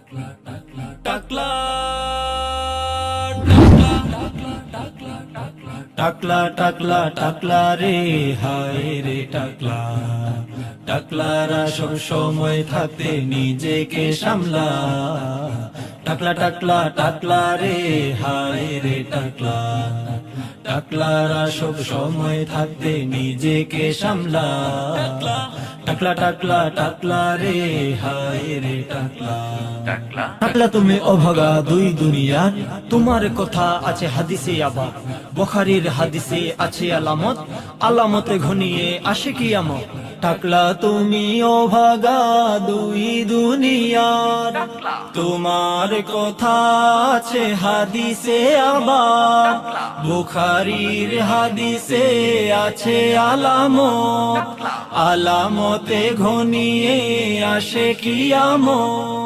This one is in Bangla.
টাকলা টাকলা টাকলা টাকলা রে হায় রে টাকলা টাকলারা সব সময় থাকতে নিজেকে সামলা টাকলা টাকলা টাকলা রে হায় রে টাকলা টাকলারা সব সময় থাকতে নিজেকে সামলা টাকলা টাকলা টাকলা রে হায় রে টাকলা টাকলা তুমি অভাগা দুই দুনিয়ার তোমার কথা আছে হাদিসে আবার বুখারীর হাদিসে আছে আলামত আলামতে ঘনিয়ে আসে কিয়ামত টাকলা তুমি অভাগা দুই দুনিয়ার তোমার কথা আছে হাদিসে আবার বুখারীর হাদিসে আছে আলামত আলামতে ঘনিয়ে আসে কিয়ামত